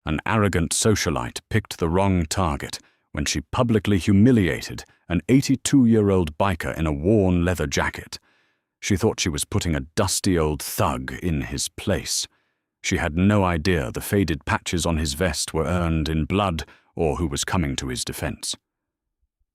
An arrogant socialite picked the wrong target when she publicly humiliated an 82-year-old biker in a worn leather jacket. She thought she was putting a dusty old thug in his place. She had no idea the faded patches on his vest were earned in blood or who was coming to his defense.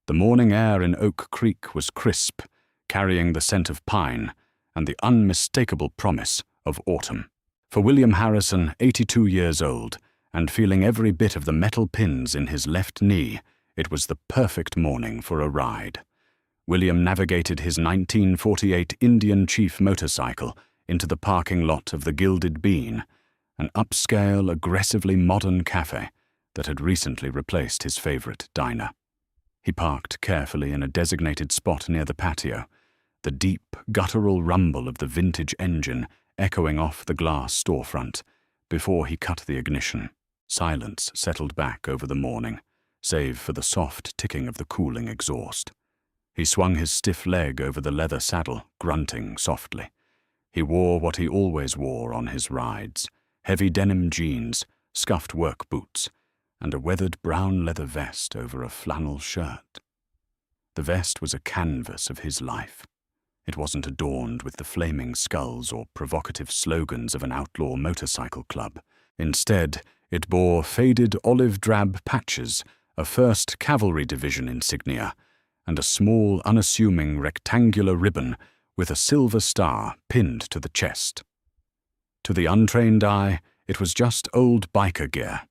The morning air in Oak Creek was crisp, carrying the scent of pine and the unmistakable promise of autumn. For William Harrison, 82 years old, and feeling every bit of the metal pins in his left knee, it was the perfect morning for a ride. William navigated his 1948 Indian Chief motorcycle into the parking lot of the Gilded Bean, an upscale, aggressively modern cafe that had recently replaced his favorite diner. He parked carefully in a designated spot near the patio, the deep, guttural rumble of the vintage engine echoing off the glass storefront. Before he cut the ignition, silence settled back over the morning, save for the soft ticking of the cooling exhaust. He swung his stiff leg over the leather saddle, grunting softly. He wore what he always wore on his rides: heavy denim jeans, scuffed work boots, and a weathered brown leather vest over a flannel shirt. The vest was a canvas of his life. It wasn't adorned with the flaming skulls or provocative slogans of an outlaw motorcycle club. Instead, it bore faded olive-drab patches, a 1st Cavalry Division insignia, and a small, unassuming rectangular ribbon with a silver star pinned to the chest. To the untrained eye, it was just old biker gear.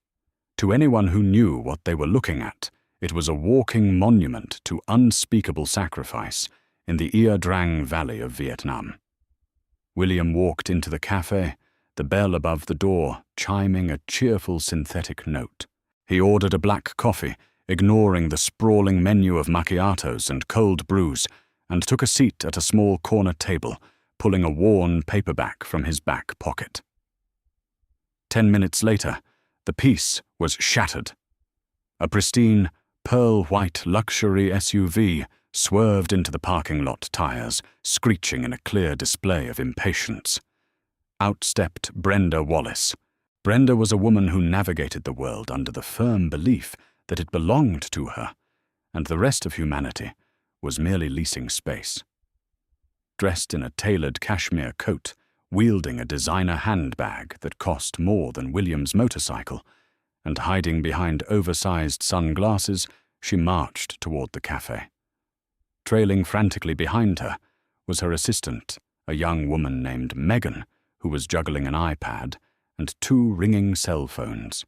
To anyone who knew what they were looking at, it was a walking monument to unspeakable sacrifice in the Ia Drang Valley of Vietnam. William walked into the cafe, the bell above the door chiming a cheerful synthetic note. He ordered a black coffee, ignoring the sprawling menu of macchiatos and cold brews, and took a seat at a small corner table, pulling a worn paperback from his back pocket. 10 minutes later, the peace was shattered. A pristine, pearl-white luxury SUV swerved into the parking lot tires, screeching in a clear display of impatience. Out stepped Brenda Wallace. Brenda was a woman who navigated the world under the firm belief that it belonged to her, and the rest of humanity was merely leasing space. Dressed in a tailored cashmere coat, wielding a designer handbag that cost more than William's motorcycle, and hiding behind oversized sunglasses, she marched toward the cafe. Trailing frantically behind her was her assistant, a young woman named Megan, who was juggling an iPad and 2 ringing cell phones.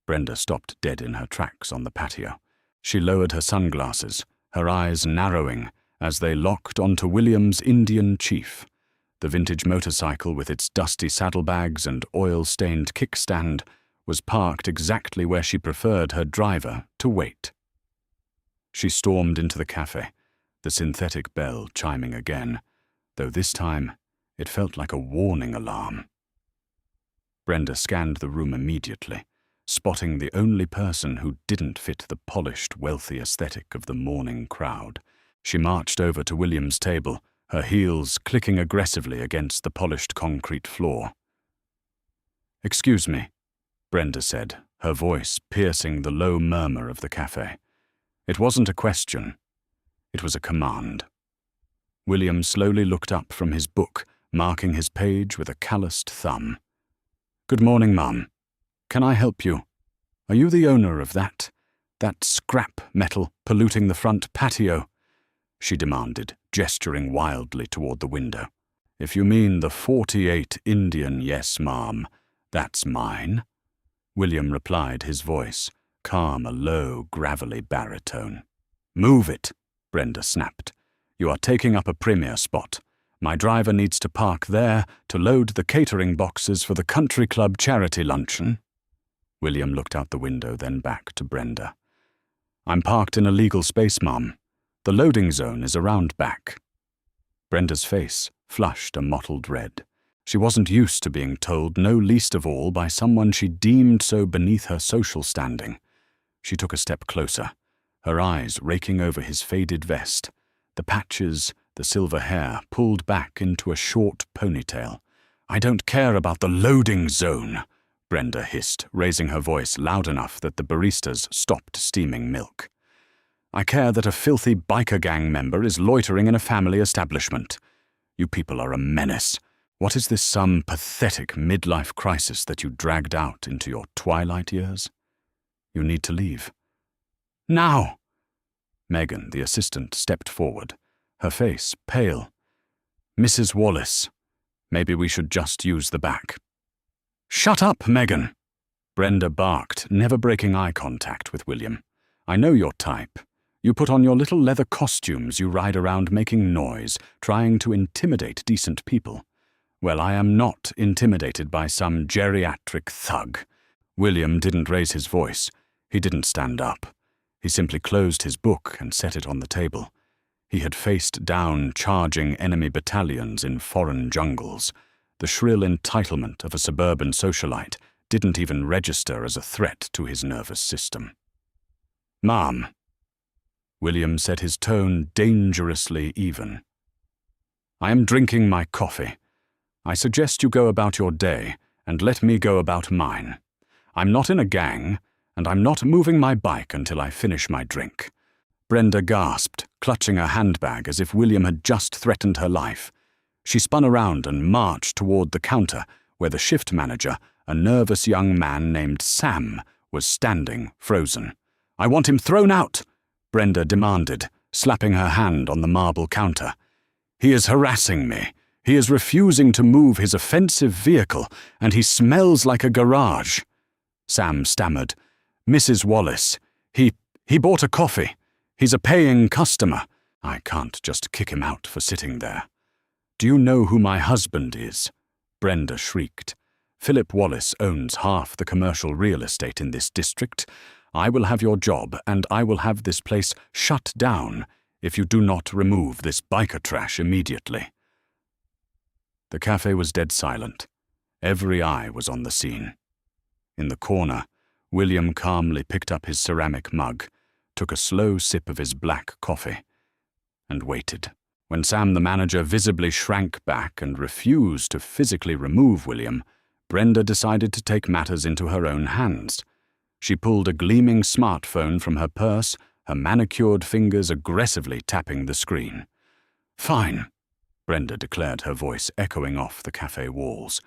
Brenda stopped dead in her tracks on the patio. She lowered her sunglasses, her eyes narrowing as they locked onto William's Indian Chief. The vintage motorcycle with its dusty saddlebags and oil-stained kickstand was parked exactly where she preferred her driver to wait. She stormed into the cafe, the synthetic bell chiming again, though this time it felt like a warning alarm. Brenda scanned the room immediately, spotting the only person who didn't fit the polished, wealthy aesthetic of the morning crowd. She marched over to William's table, her heels clicking aggressively against the polished concrete floor. "Excuse me," Brenda said, her voice piercing the low murmur of the cafe. It wasn't a question. It was a command. William slowly looked up from his book, marking his page with a calloused thumb. "Good morning, Mum. Can I help you? Are you the owner of that scrap metal polluting the front patio?" she demanded, gesturing wildly toward the window. "If you mean the 48 Indian, yes, Ma'am, that's mine," William replied, his voice calm, a low, gravelly baritone. "Move it," Brenda snapped. "You are taking up a premier spot. My driver needs to park there to load the catering boxes for the country club charity luncheon." William looked out the window, then back to Brenda. "I'm parked in a legal space, Mum. The loading zone is around back." Brenda's face flushed a mottled red. She wasn't used to being told, no least of all by someone she deemed so beneath her social standing. She took a step closer, her eyes raking over his faded vest, the patches, the silver hair pulled back into a short ponytail. "I don't care about the loading zone," Brenda hissed, raising her voice loud enough that the baristas stopped steaming milk. "I care that a filthy biker gang member is loitering in a family establishment. You people are a menace. What is this some pathetic midlife crisis that you dragged out into your twilight years? You need to leave. Now!" Megan, the assistant, stepped forward, her face pale. "Mrs. Wallace, maybe we should just use the back." "Shut up, Megan!" Brenda barked, never breaking eye contact with William. "I know your type. You put on your little leather costumes, you ride around making noise, trying to intimidate decent people. Well, I am not intimidated by some geriatric thug." William didn't raise his voice. He didn't stand up. He simply closed his book and set it on the table. He had faced down charging enemy battalions in foreign jungles. The shrill entitlement of a suburban socialite didn't even register as a threat to his nervous system. "Ma'am." William set his tone dangerously even. "I am drinking my coffee. I suggest you go about your day and let me go about mine. I'm not in a gang, and I'm not moving my bike until I finish my drink." Brenda gasped, clutching her handbag as if William had just threatened her life. She spun around and marched toward the counter where the shift manager, a nervous young man named Sam, was standing, frozen. "I want him thrown out," Brenda demanded, slapping her hand on the marble counter. "He is harassing me. He is refusing to move his offensive vehicle, and he smells like a garage." Sam stammered. "Mrs. Wallace, he bought a coffee. He's a paying customer. I can't just kick him out for sitting there." "Do you know who my husband is?" Brenda shrieked. "Philip Wallace owns half the commercial real estate in this district. I will have your job, and I will have this place shut down if you do not remove this biker trash immediately." The cafe was dead silent. Every eye was on the scene. In the corner, William calmly picked up his ceramic mug, took a slow sip of his black coffee, and waited. When Sam the manager visibly shrank back and refused to physically remove William, Brenda decided to take matters into her own hands. She pulled a gleaming smartphone from her purse, her manicured fingers aggressively tapping the screen. "Fine," Brenda declared, her voice echoing off the cafe walls.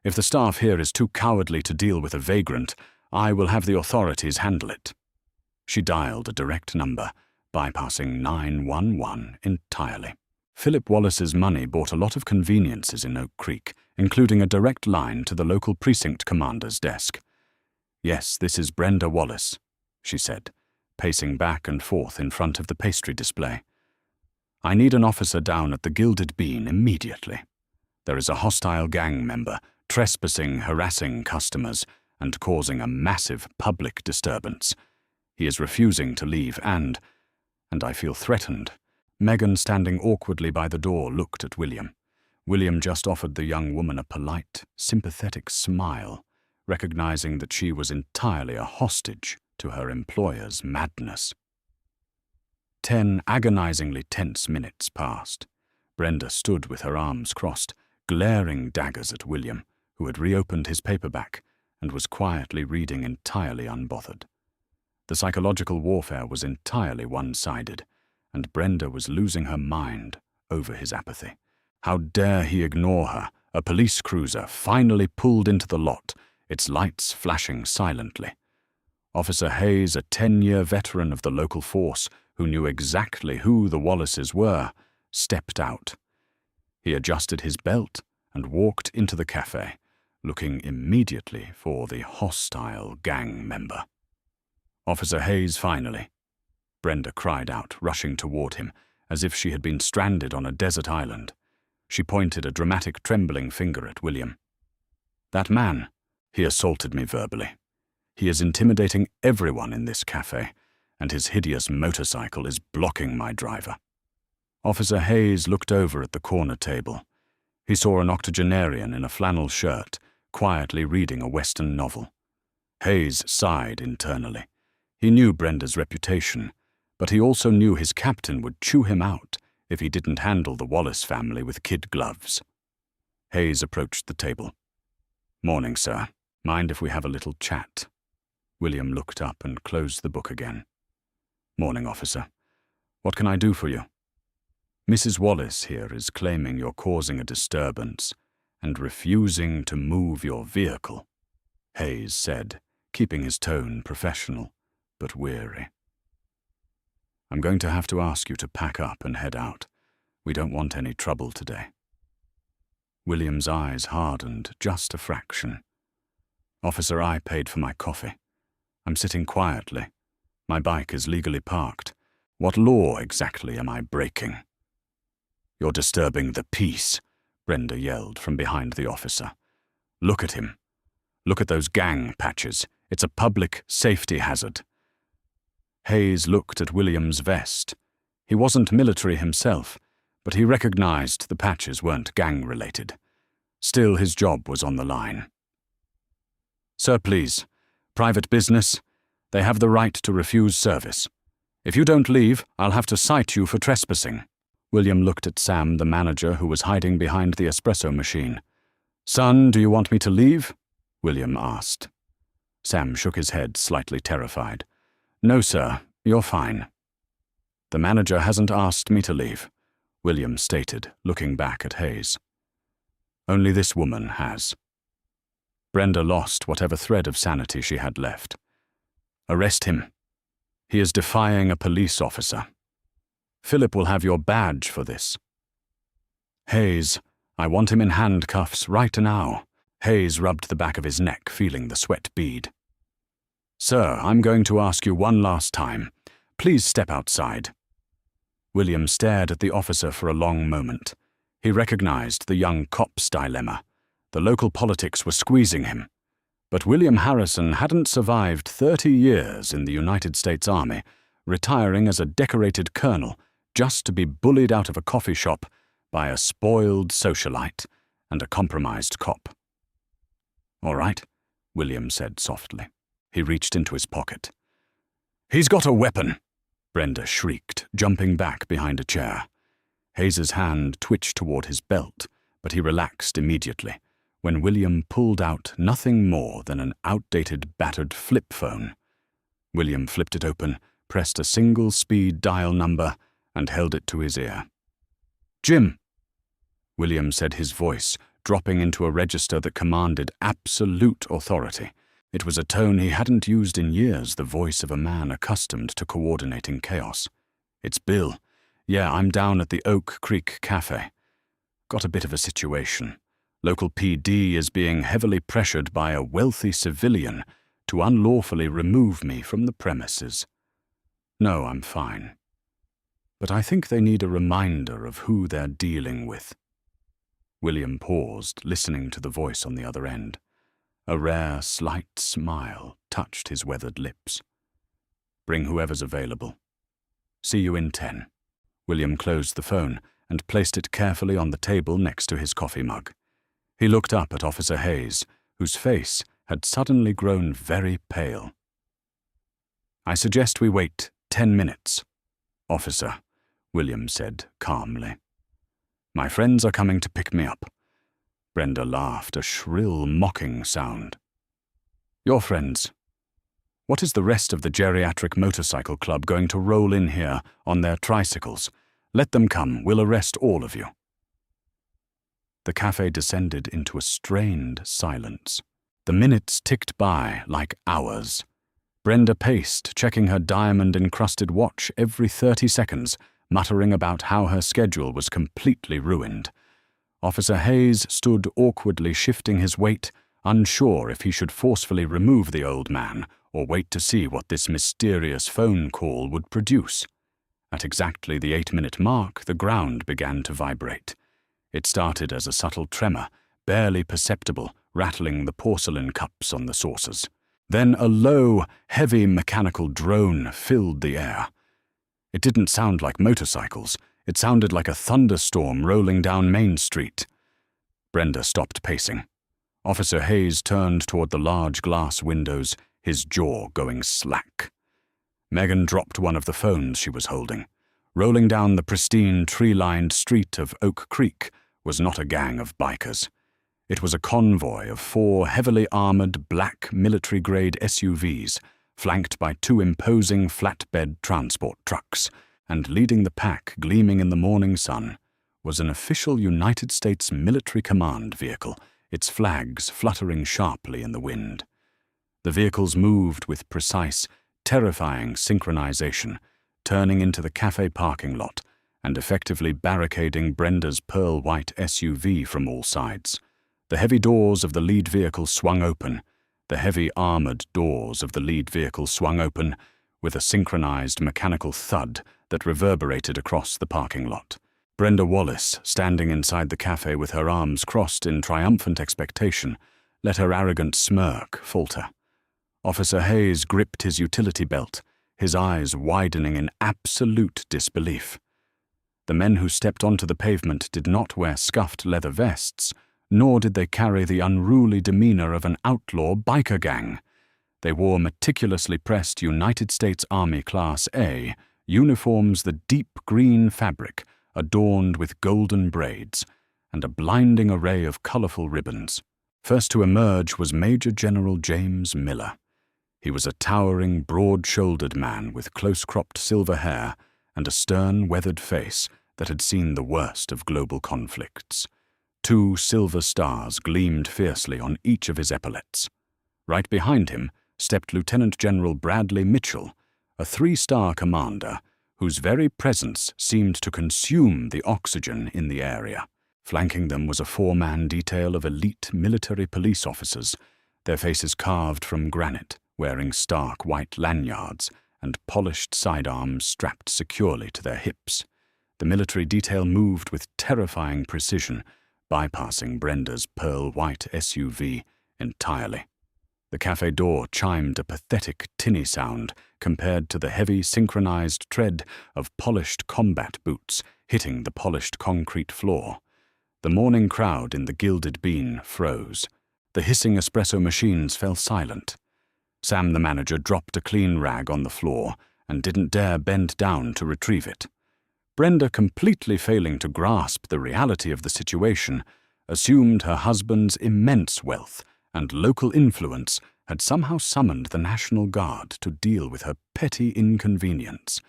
"If the staff here is too cowardly to deal with a vagrant, I will have the authorities handle it." She dialed a direct number, bypassing 911 entirely. Philip Wallace's money bought a lot of conveniences in Oak Creek, including a direct line to the local precinct commander's desk. "Yes, this is Brenda Wallace," she said, pacing back and forth in front of the pastry display. "I need an officer down at the Gilded Bean immediately. There is a hostile gang member trespassing, harassing customers, and causing a massive public disturbance. He is refusing to leave and I feel threatened." Megan, standing awkwardly by the door, looked at William. William just offered the young woman a polite, sympathetic smile, recognizing that she was entirely a hostage to her employer's madness. 10 agonizingly tense minutes passed. Brenda stood with her arms crossed, glaring daggers at William, who had reopened his paperback and was quietly reading entirely unbothered. The psychological warfare was entirely one-sided, and Brenda was losing her mind over his apathy. How dare he ignore her? A police cruiser finally pulled into the lot, its lights flashing silently. Officer Hayes, a 10-year veteran of the local force who knew exactly who the Wallaces were, stepped out. He adjusted his belt and walked into the cafe, looking immediately for the hostile gang member. "Officer Hayes, finally," Brenda cried out, rushing toward him, as if she had been stranded on a desert island. She pointed a dramatic, trembling finger at William. "That man, he assaulted me verbally. He is intimidating everyone in this cafe, and his hideous motorcycle is blocking my driver." Officer Hayes looked over at the corner table. He saw an octogenarian in a flannel shirt, quietly reading a Western novel. Hayes sighed internally. He knew Brenda's reputation, but he also knew his captain would chew him out if he didn't handle the Wallace family with kid gloves. Hayes approached the table. "Morning, sir," Mind if we have a little chat? William looked up and closed the book again. Morning, officer. What can I do for you? Mrs. Wallace here is claiming you're causing a disturbance and refusing to move your vehicle, Hayes said, keeping his tone professional but weary. I'm going to have to ask you to pack up and head out. We don't want any trouble today. William's eyes hardened just a fraction. Officer, I paid for my coffee. I'm sitting quietly. My bike is legally parked. What law exactly am I breaking? You're disturbing the peace, Brenda yelled from behind the officer. Look at him. Look at those gang patches. It's a public safety hazard. Hayes looked at William's vest. He wasn't military himself, but he recognized the patches weren't gang-related. Still, his job was on the line. Sir, please. Private business. They have the right to refuse service. If you don't leave, I'll have to cite you for trespassing. William looked at Sam, the manager, who was hiding behind the espresso machine. Son, do you want me to leave? William asked. Sam shook his head, slightly terrified. No, sir. You're fine. The manager hasn't asked me to leave, William stated, looking back at Hayes. Only this woman has. Brenda lost whatever thread of sanity she had left. Arrest him. He is defying a police officer. Philip will have your badge for this. Hayes, I want him in handcuffs right now. Hayes rubbed the back of his neck, feeling the sweat bead. Sir, I'm going to ask you one last time. Please step outside. William stared at the officer for a long moment. He recognized the young cop's dilemma. The local politics were squeezing him. But William Harrison hadn't survived 30 years in the United States Army, retiring as a decorated colonel just to be bullied out of a coffee shop by a spoiled socialite and a compromised cop. All right, William said softly. He reached into his pocket. He's got a weapon, Brenda shrieked, jumping back behind a chair. Hayes's hand twitched toward his belt, but he relaxed immediately when William pulled out nothing more than an outdated, battered flip phone. William flipped it open, pressed a single-speed dial number, and held it to his ear. Jim, William said, his voice dropping into a register that commanded absolute authority. It was a tone he hadn't used in years, the voice of a man accustomed to coordinating chaos. It's Bill. Yeah, I'm down at the Oak Creek Cafe. Got a bit of a situation. Local PD is being heavily pressured by a wealthy civilian to unlawfully remove me from the premises. No, I'm fine. But I think they need a reminder of who they're dealing with. William paused, listening to the voice on the other end. A rare, slight smile touched his weathered lips. Bring whoever's available. See you in 10. William closed the phone and placed it carefully on the table next to his coffee mug. He looked up at Officer Hayes, whose face had suddenly grown very pale. I suggest we wait 10 minutes, officer, William said calmly. My friends are coming to pick me up. Brenda laughed, a shrill, mocking sound. Your friends? What is the rest of the geriatric motorcycle club going to roll in here on their tricycles? Let them come. We'll arrest all of you. The cafe descended into a strained silence. The minutes ticked by like hours. Brenda paced, checking her diamond-encrusted watch every 30 seconds, muttering about how her schedule was completely ruined. Officer Hayes stood awkwardly shifting his weight, unsure if he should forcefully remove the old man or wait to see what this mysterious phone call would produce. At exactly the 8-minute mark, the ground began to vibrate. It started as a subtle tremor, barely perceptible, rattling the porcelain cups on the saucers. Then a low, heavy mechanical drone filled the air. It didn't sound like motorcycles. It sounded like a thunderstorm rolling down Main Street. Brenda stopped pacing. Officer Hayes turned toward the large glass windows, his jaw going slack. Megan dropped one of the phones she was holding. Rolling down the pristine, tree-lined street of Oak Creek was not a gang of bikers. It was a convoy of 4 heavily armored black military-grade SUVs, flanked by 2 imposing flatbed transport trucks, and leading the pack, gleaming in the morning sun, was an official United States military command vehicle, its flags fluttering sharply in the wind. The vehicles moved with precise, terrifying synchronization, turning into the cafe parking lot and effectively barricading Brenda's pearl-white SUV from all sides. The heavy doors of the lead vehicle swung open, the heavy armored doors of the lead vehicle swung open with a synchronized mechanical thud that reverberated across the parking lot. Brenda Wallace, standing inside the cafe with her arms crossed in triumphant expectation, let her arrogant smirk falter. Officer Hayes gripped his utility belt, his eyes widening in absolute disbelief. The men who stepped onto the pavement did not wear scuffed leather vests, nor did they carry the unruly demeanor of an outlaw biker gang. They wore meticulously pressed United States Army Class A uniforms, the deep green fabric adorned with golden braids, and a blinding array of colorful ribbons. First to emerge was Major General James Miller. He was a towering, broad-shouldered man with close-cropped silver hair and a stern, weathered face that had seen the worst of global conflicts. 2 silver stars gleamed fiercely on each of his epaulets. Right behind him stepped Lieutenant General Bradley Mitchell, a 3-star commander whose very presence seemed to consume the oxygen in the area. Flanking them was a 4-man detail of elite military police officers, their faces carved from granite, wearing stark white lanyards and polished sidearms strapped securely to their hips. The military detail moved with terrifying precision, bypassing Brenda's pearl-white SUV entirely. The cafe door chimed a pathetic tinny sound compared to the heavy synchronized tread of polished combat boots hitting the polished concrete floor. The morning crowd in the Gilded Bean froze. The hissing espresso machines fell silent. Sam the manager dropped a clean rag on the floor and didn't dare bend down to retrieve it. Brenda, completely failing to grasp the reality of the situation, assumed her husband's immense wealth and local influence had somehow summoned the National Guard to deal with her petty inconvenience.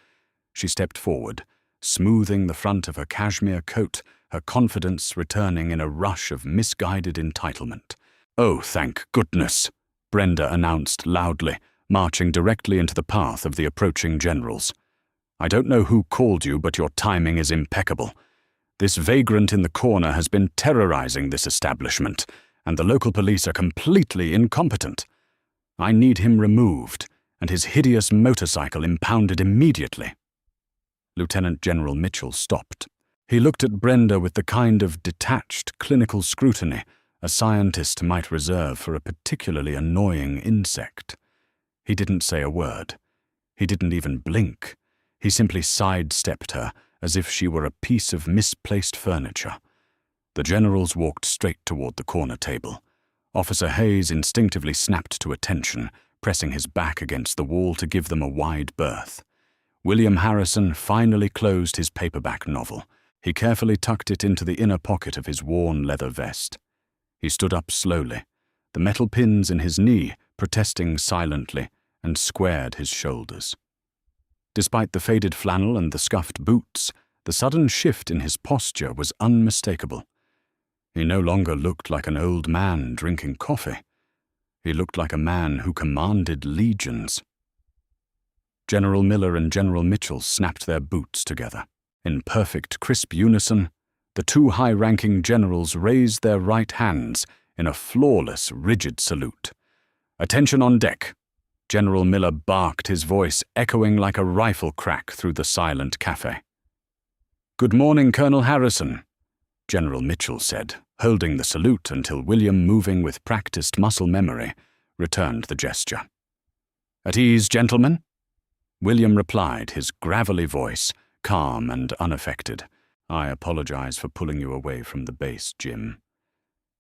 She stepped forward, smoothing the front of her cashmere coat, her confidence returning in a rush of misguided entitlement. "Oh, thank goodness," Brenda announced loudly, marching directly into the path of the approaching generals. "I don't know who called you, but your timing is impeccable. This vagrant in the corner has been terrorizing this establishment, and the local police are completely incompetent. I need him removed, and his hideous motorcycle impounded immediately." Lieutenant General Mitchell stopped. He looked at Brenda with the kind of detached, clinical scrutiny a scientist might reserve for a particularly annoying insect. He didn't say a word. He didn't even blink. He simply sidestepped her as if she were a piece of misplaced furniture. The generals walked straight toward the corner table. Officer Hayes instinctively snapped to attention, pressing his back against the wall to give them a wide berth. William Harrison finally closed his paperback novel. He carefully tucked it into the inner pocket of his worn leather vest. He stood up slowly, the metal pins in his knee protesting silently, and squared his shoulders. Despite the faded flannel and the scuffed boots, the sudden shift in his posture was unmistakable. He no longer looked like an old man drinking coffee. He looked like a man who commanded legions. General Miller and General Mitchell snapped their boots together. In perfect, crisp unison, the 2 high-ranking generals raised their right hands in a flawless, rigid salute. "Attention on deck!" General Miller barked, his voice echoing like a rifle crack through the silent cafe. "Good morning, Colonel Harrison," General Mitchell said, holding the salute until William, moving with practiced muscle memory, returned the gesture. "At ease, gentlemen?" William replied, his gravelly voice calm and unaffected. "I apologize for pulling you away from the base, Jim.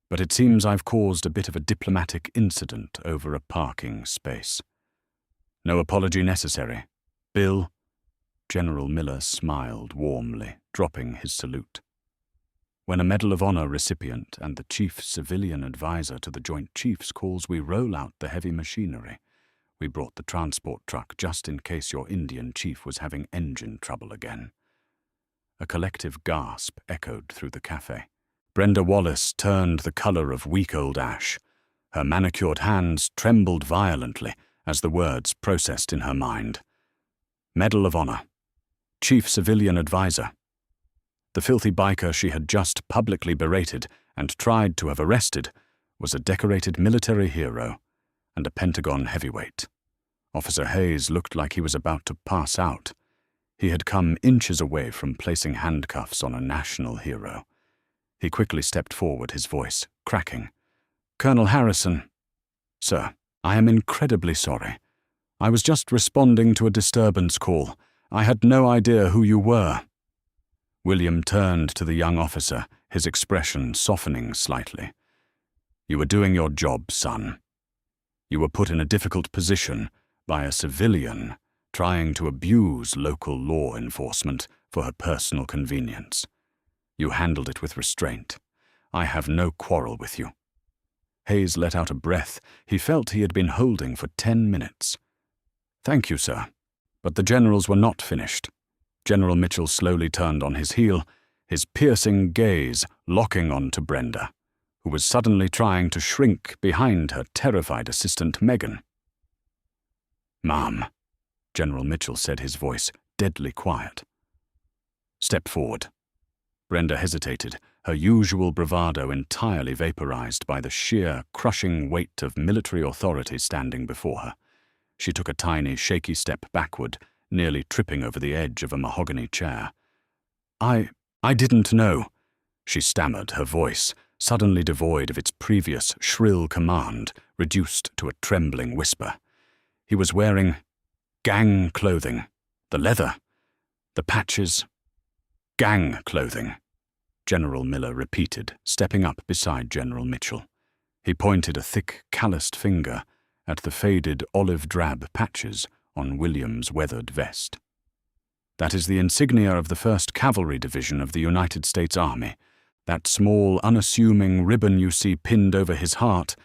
But it seems I've caused a bit of a diplomatic incident over a parking space." "No apology necessary. Bill?" General Miller smiled warmly, dropping his salute. When a Medal of Honor recipient and the chief civilian advisor to the Joint Chiefs calls, we roll out the heavy machinery. We brought the transport truck just in case your Indian chief was having engine trouble again. A collective gasp echoed through the cafe. Brenda Wallace turned the color of week-old ash. Her manicured hands trembled violently as the words processed in her mind. Medal of Honor. Chief Civilian Advisor. The filthy biker she had just publicly berated and tried to have arrested was a decorated military hero and a Pentagon heavyweight. Officer Hayes looked like he was about to pass out. He had come inches away from placing handcuffs on a national hero. He quickly stepped forward, his voice cracking. "Colonel Harrison, sir, I am incredibly sorry. I was just responding to a disturbance call. I had no idea who you were." William turned to the young officer, his expression softening slightly. "You were doing your job, son. You were put in a difficult position by a civilian trying to abuse local law enforcement for her personal convenience. You handled it with restraint. I have no quarrel with you." Hayes let out a breath he felt he had been holding for 10 minutes. "Thank you, sir." But the generals were not finished. General Mitchell slowly turned on his heel, his piercing gaze locking on to Brenda, who was suddenly trying to shrink behind her terrified assistant Megan. "Ma'am," General Mitchell said, his voice deadly quiet. "Step forward." Brenda hesitated, her usual bravado entirely vaporized by the sheer, crushing weight of military authority standing before her. She took a tiny, shaky step backward, nearly tripping over the edge of a mahogany chair. I didn't know," she stammered, her voice, suddenly devoid of its previous shrill command, reduced to a trembling whisper. He was wearing gang clothing, the leather, the patches. "Gang clothing," General Miller repeated, stepping up beside General Mitchell. He pointed a thick, calloused finger at the faded olive-drab patches on William's weathered vest. "That is the insignia of the 1st Cavalry Division of the United States Army. That small, unassuming ribbon you see pinned over his heart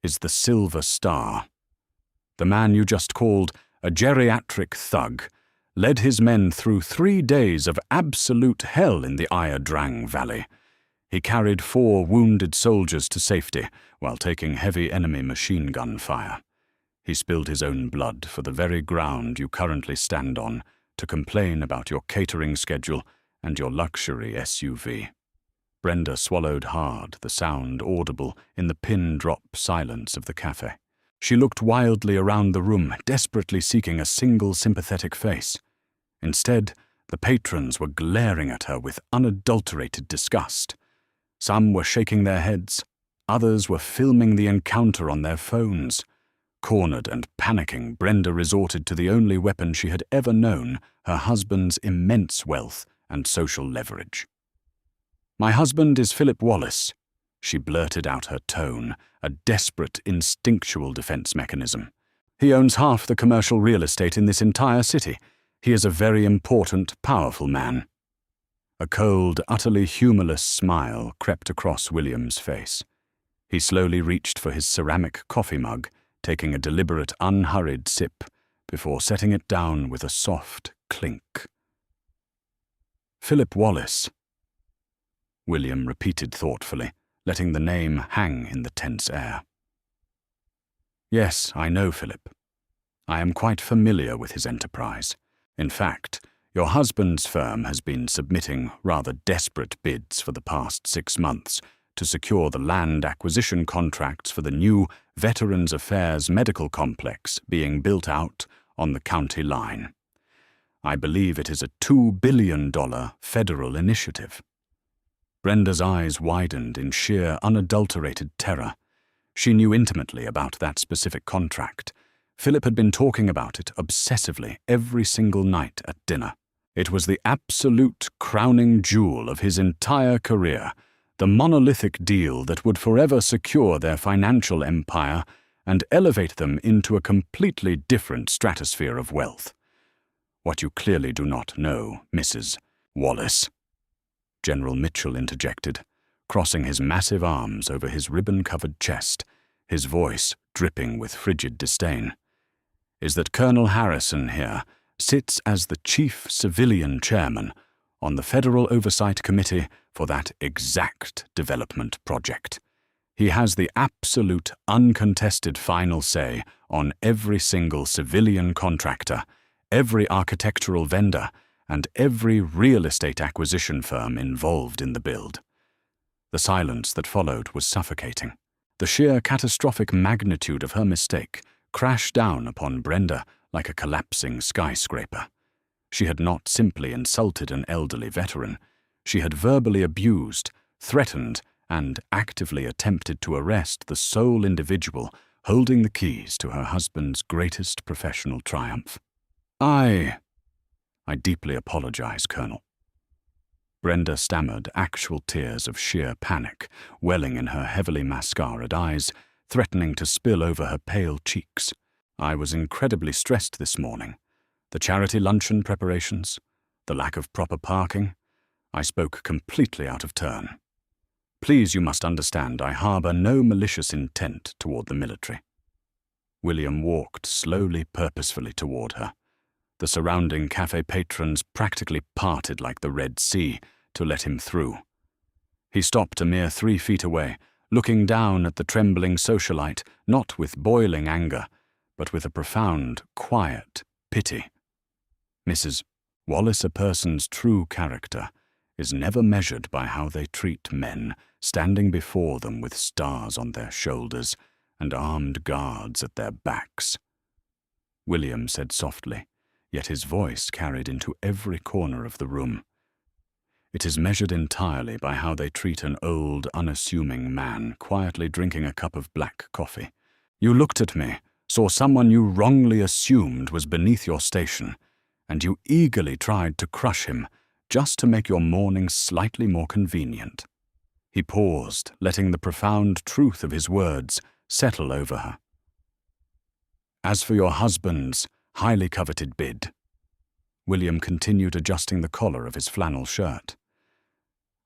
is the Silver Star. The man you just called a geriatric thug led his men through 3 days of absolute hell in the Ayadrang Valley. He carried 4 wounded soldiers to safety while taking heavy enemy machine gun fire. He spilled his own blood for the very ground you currently stand on to complain about your catering schedule and your luxury SUV. Brenda swallowed hard, the sound audible in the pin-drop silence of the cafe. She looked wildly around the room, desperately seeking a single sympathetic face. Instead, the patrons were glaring at her with unadulterated disgust. Some were shaking their heads, others were filming the encounter on their phones. Cornered and panicking, Brenda resorted to the only weapon she had ever known, her husband's immense wealth and social leverage. "My husband is Philip Wallace," she blurted out, her tone a desperate, instinctual defense mechanism. "He owns half the commercial real estate in this entire city. He is a very important, powerful man." A cold, utterly humorless smile crept across William's face. He slowly reached for his ceramic coffee mug, taking a deliberate, unhurried sip before setting it down with a soft clink. "Philip Wallace," William repeated thoughtfully, letting the name hang in the tense air. "Yes, I know Philip. I am quite familiar with his enterprise. In fact, your husband's firm has been submitting rather desperate bids for the past 6 months to secure the land acquisition contracts for the new Veterans Affairs Medical Complex being built out on the county line. I believe it is a $2 billion federal initiative." Brenda's eyes widened in sheer, unadulterated terror. She knew intimately about that specific contract. Philip had been talking about it obsessively every single night at dinner. It was the absolute crowning jewel of his entire career, the monolithic deal that would forever secure their financial empire and elevate them into a completely different stratosphere of wealth. "What you clearly do not know, Mrs. Wallace," General Mitchell interjected, crossing his massive arms over his ribbon-covered chest, his voice dripping with frigid disdain, "is that Colonel Harrison here sits as the chief civilian chairman on the Federal Oversight Committee for that exact development project. He has the absolute, uncontested final say on every single civilian contractor, every architectural vendor, and every real estate acquisition firm involved in the build." The silence that followed was suffocating. The sheer catastrophic magnitude of her mistake crashed down upon Brenda like a collapsing skyscraper. She had not simply insulted an elderly veteran. She had verbally abused, threatened, and actively attempted to arrest the sole individual holding the keys to her husband's greatest professional triumph. I deeply apologize, Colonel." Brenda stammered, actual tears of sheer panic welling in her heavily mascaraed eyes, threatening to spill over her pale cheeks. "I was incredibly stressed this morning. The charity luncheon preparations, the lack of proper parking. I spoke completely out of turn. Please, you must understand, I harbor no malicious intent toward the military." William walked slowly, purposefully toward her. The surrounding cafe patrons practically parted like the Red Sea to let him through. He stopped a mere 3 feet away, looking down at the trembling socialite, not with boiling anger, but with a profound, quiet pity. "Mrs. Wallace, a person's true character is never measured by how they treat men standing before them with stars on their shoulders and armed guards at their backs," William said softly, yet his voice carried into every corner of the room. "It is measured entirely by how they treat an old, unassuming man quietly drinking a cup of black coffee. You looked at me, saw someone you wrongly assumed was beneath your station, and you eagerly tried to crush him just to make your morning slightly more convenient." He paused, letting the profound truth of his words settle over her. "As for your husband's highly coveted bid," William continued adjusting the collar of his flannel shirt,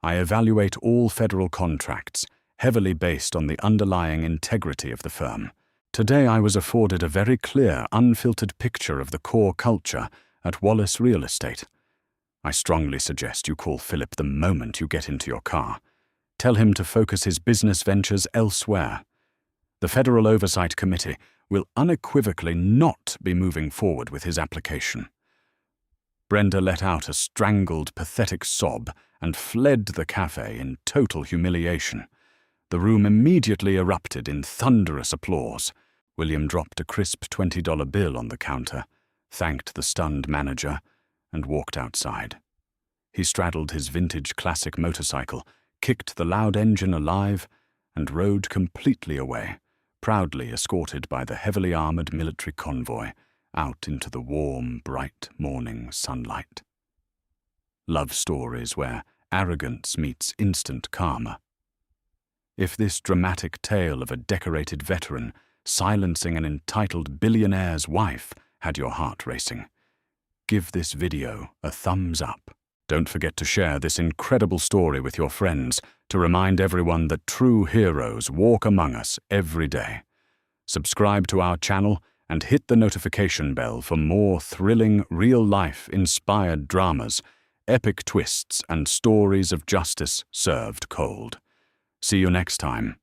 "I evaluate all federal contracts heavily based on the underlying integrity of the firm. Today I was afforded a very clear, unfiltered picture of the core culture at Wallace Real Estate. I strongly suggest you call Philip the moment you get into your car. Tell him to focus his business ventures elsewhere. The Federal Oversight Committee will unequivocally not be moving forward with his application." Brenda let out a strangled, pathetic sob and fled the cafe in total humiliation. The room immediately erupted in thunderous applause. William dropped a crisp $20 bill on the counter, thanked the stunned manager, and walked outside. He straddled his vintage classic motorcycle, kicked the loud engine alive, and rode completely away, proudly escorted by the heavily armored military convoy, out into the warm, bright morning sunlight. Love stories where arrogance meets instant karma. If this dramatic tale of a decorated veteran silencing an entitled billionaire's wife had your heart racing, give this video a thumbs up. Don't forget to share this incredible story with your friends to remind everyone that true heroes walk among us every day. Subscribe to our channel and hit the notification bell for more thrilling, real-life inspired dramas, epic twists, and stories of justice served cold. See you next time.